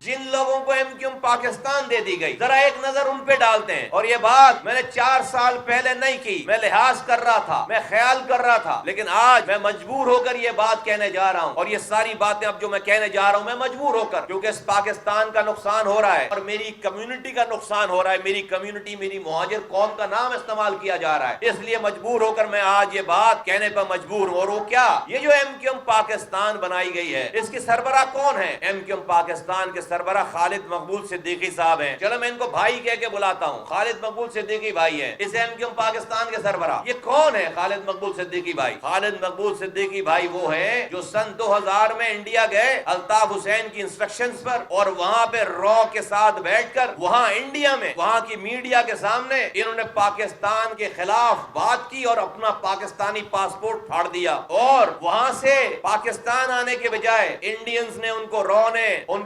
جن لوگوں کو ایم کیو ایم پاکستان دے دی گئی، ذرا ایک نظر ان پہ ڈالتے ہیں. اور یہ بات میں نے 4 سال پہلے نہیں کی، میں لحاظ کر رہا تھا، میں خیال کر رہا تھا، لیکن آج میں مجبور ہو کر یہ بات کہنے جا رہا ہوں. اور یہ ساری باتیں اب جو میں کہنے جا رہا ہوں میں مجبور ہو کر، کیونکہ اس پاکستان کا نقصان ہو رہا ہے اور میری کمیونٹی کا نقصان ہو رہا ہے. میری کمیونٹی، میری مہاجر قوم کا نام استعمال کیا جا رہا ہے، اس لیے مجبور ہو کر میں آج یہ بات کہنے پر مجبور ہوں. اور وہ کیا؟ یہ جو ایم کیو ایم پاکستان بنائی گئی ہے، اس کی سربراہ کون ہے؟ ایم کیو ایم پاکستان کے سربراہ خالد مقبول صدیقی صاحب ہیں. چلو میں ان کو بھائی کہہ کے بلاتا ہوں. خالد مقبول صدیقی بھائی ہیں اس ایم کیو ایم پاکستان کے سربراہ. یہ کون ہے خالد مقبول صدیقی بھائی؟ خالد مقبول صدیقی بھائی وہ ہیں جو سن 2000 میں انڈیا گئے الطاف حسین کی انسٹرکشنز پر، اور وہاں پہ رو کے ساتھ بیٹھ کر وہاں انڈیا میں وہاں کی میڈیا کے سامنے انہوں نے پاکستان کے خلاف بات کی اور اپنا پاکستانی پاسپورٹ پھاڑ دیا. اور وہاں سے پاکستان آنے کے بجائے انڈینز نے ان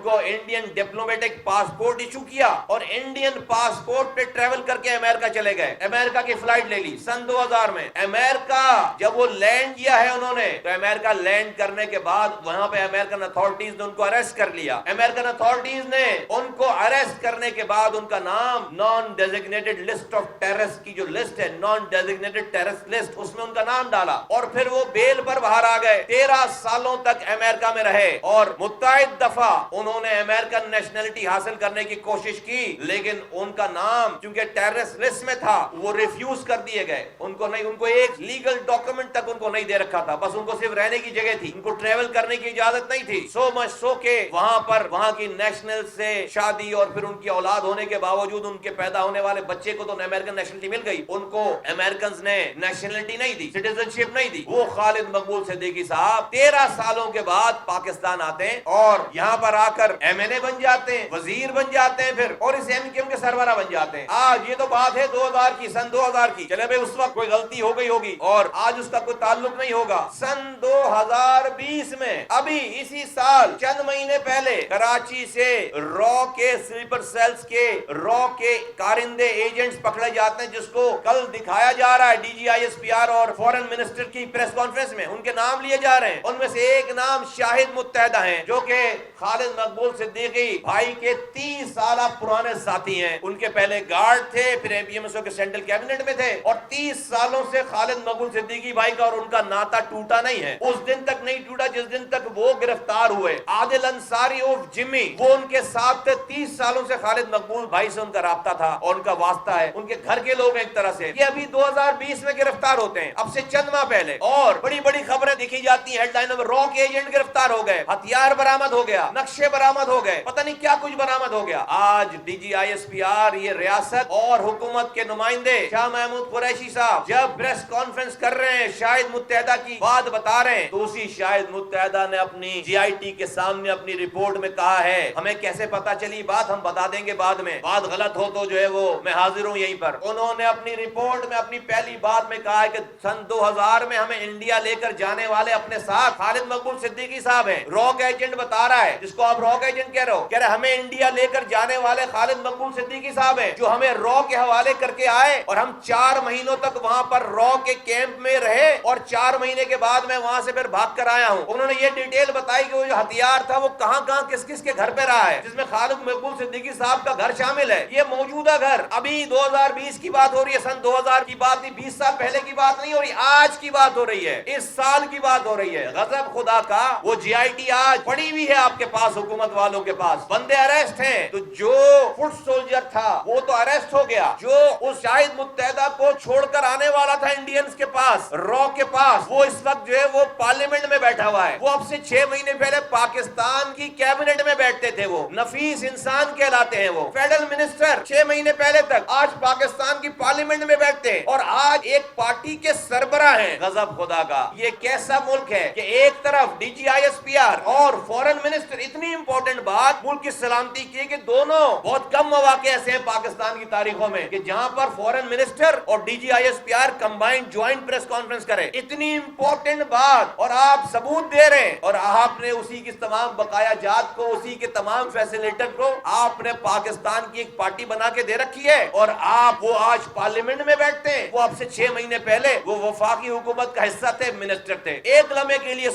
کو انڈین ڈپلومیٹک پاسپورٹ ایشو کیا اور انڈین پاسپورٹ پہ ٹریول کر کے امریکہ چلے گئے. امریکہ کی فلائٹ لے لی سن 2000 میں. امریکہ جب وہ لینڈ کیا ہے انہوں نے، تو امریکہ لینڈ کرنے کے بعد وہاں پہ امریکن اتھارٹیز نے ان کو اریسٹ کر لیا. امریکن اتھارٹیز نے ان کو اریسٹ کرنے کے بعد ان کا نام naan designated list of terrorist کی جو لسٹ ہے، نان ڈیزگنیٹڈ ٹیررسٹ لسٹ، اس میں ان کا نام ڈالا اور پھر وہ بیل پر باہر آ گئے. 13 سالوں تک امریکہ میں رہے اور متعدد دفعہ انہوں نے امریکن نیشنلٹی حاصل کرنے کی کوشش کی، لیکن ان کا نام چونکہ ٹیررسٹ لسٹ میں تھا وہ ریفیوز کر دیے گئے. ان کو ایک لیگل ڈاکومنٹ تک ان کو نہیں دے رکھا تھا، بس ان کو صرف رہنے کی جگہ تھی، ان کو ٹریول کرنے کی اجازت نہیں تھی. سو مچ سو کہ وہاں کی نیشنل سے شادی اور پھر ان کی اولاد ہونے کے باوجود ان کے پیدا ہونے والے بچے کو تو امریکن نیشنلٹی مل گئی، ان کو امریکنز نے نیشنلٹی نہیں دی، سٹیزن شپ نہیں دی. وہ خالد مقبول صدیقی صاحب 13 سالوں کے بعد پاکستان آتے ہیں اور یہاں پر آ کر ایم این اے بن جاتے ہیں، وزیر بن جاتے ہیں پھر، اور اس ایم کیو ایم کے سربراہ بن جاتے ہیں. آج یہ تو بات ہے 2000 کی، سن 2000 کی. چلے بھائی اس وقت کوئی غلطی ہو گئی ہوگی اور آج اس کا کوئی تعلق نہیں ہوگا. سن 2020 میں ابھی اسی سال چند مہینے پہلے کراچی سے رو کے سلیپر سیلز کے رو کے کارندے ایجنٹس پکڑے جاتے ہیں، جس کو کل دکھایا جا رہا ہے D G I S P R اور فورن منسٹر کی پریس کانفرنس میں. ان کے نام لیے جا رہے ہیں، ان میں سے ایک نام شاہد متحدہ ہیں جو کہ خالد مقبول صدیقی بھائی کے 30 سالہ پرانے ساتھی ہیں. ان کے پہلے گارڈ تھے، پھر اے پی ایم ایس او کے سینٹرل کیبنٹ میں تھے، اور 30 سالوں سے خالد مقبول صدیقی بھائی کا اور ان کا ناتا ٹوٹا نہیں ہے. اس دن تک نہیں ٹوٹا جس دن تک وہ گرفتار ہوئے. عادل انصاری اور جمی وہ ان کے ساتھ تھے. 30 سالوں سے خالد مقبول بھائی سے ان کا رابطہ تھا اور ان کا واسطہ ہے، ان کے گھر کے لوگ ایک طرح سے. یہ ابھی 2020 میں گرفتار ہوتے ہیں، اب سے چند ماہ پہلے، اور بڑی بڑی خبریں دکھی جاتی ہیں ہیڈ لائنوں میں، رو کے ایجنٹ گرفتار ہو گئے، ہتھیار برآمد ہو گیا، نقشے برآمد ہو گئے، پتہ نہیں کیا کچھ برآمد ہو گیا. آج D G I S P R, یہ ریاست اور حکومت کے نمائندے شاہ محمود قریشی صاحب جب پریس کانفرنس کر رہے ہیں شاہد متحدہ کی بات بتا رہے ہیں، تو اسی شاہد متحدہ نے اپنی جی آئی ٹی کے سامنے اپنی رپورٹ میں کہا ہے ہمیں کیسے پتا چلی بات ہم بتا دیں گے بعد میں، بات غلط ہو تو جو ہے وہ میں حاضر ہوں یہیں پر. انہوں نے اپنی رپورٹ میں اپنی پہلی بات میں کہا ہے کہ سن 2000 میں ہمیں انڈیا لے کر جانے والے اپنے ساتھ خالد مقبول صدیقی صاحب ہیں. روک ایجنٹ بتا رہا ہے، جس کو آپ روک ایجنٹ کہہ رہے ہو، کہہ رہے ہمیں انڈیا لے کر جانے والے خالد مقبول صدیقی صاحب ہیں جو ہمیں رو کے حوالے کر کے آئے اور ہم 4 مہینوں تک وہاں پر رو کے کیمپ میں رہے اور 4 مہینے کے بعد میں وہاں سے پھر بھاگ کر آیا ہوں. انہوں نے یہ ڈیٹیل بتائی کہ وہ جو ہتھیار تھا وہ کہاں کہاں کس کس کے گھر پہ رہا ہے، جس میں خالد مقبول صدیقی صاحب کا گھر شامل ہے. یہ موجودہ گھر ابھی 2020 کی بات ہو رہی ہے، سن 2000 کی بات نہیں، 20 سال پہلے کی بات نہیں ہو رہی، آج کی بات ہو رہی ہے، اس سال کی بات ہو رہی ہے. غضب خدا کا وہ جی آئی ٹی آج پڑی ہوئی ہے آپ کے پاس، حکومت والوں کے پاس، بندے اریسٹ ہیں. تو جو فٹ سولجر تھا وہ تو اریسٹ ہو گیا، جو اس شاہد متحدہ کو چھوڑ کر آنے والا تھا انڈینز کے پاس، رو کے پاس، وہ اس وقت جو ہے وہ پارلیمنٹ میں بیٹھا ہوا ہے. وہ اب سے 6 مہینے پہلے پاکستان کی کیبنٹ میں بیٹھتے تھے، وہ نفیس انسان کہلاتے ہیں، وہ فیڈرل منسٹر 6 مہینے پہلے تک، آج پاکستان کی پارلیمنٹ میں بیٹھتے ہیں اور آج ایک پارٹی کے سربراہ ہیں. غضب خدا کا یہ کیسا ملک ہے کہ ایک طرف D G I S P R اور فورن منسٹر، اتنی امپورٹنٹ بات ملک کی سلامتی کی کہ دونوں بہت کم مواقع ایسے ہیں پاکستان کی تاریخوں میں کہ جہاں پر فورن منسٹر اور D G I S P R combined joint press conference کرے. اتنی امپورٹنٹ بات اور آپ ثبوت دے رہے ہیں، اور آپ نے اسی کی تمام بقایا جات کو، اسی کے تمام فیسیلیٹر کو آپ نے پاکستان کی ایک پارٹی بنا کے دے رکھی ہے، اور آپ وہ آج پارلیمنٹ میں بیٹھتے ہیں. وہ اب سے 6 مہینے پہلے وہ وفاقی حکومت کا حصہ تھے، منسٹر تھے. ایک لمحے کے لیے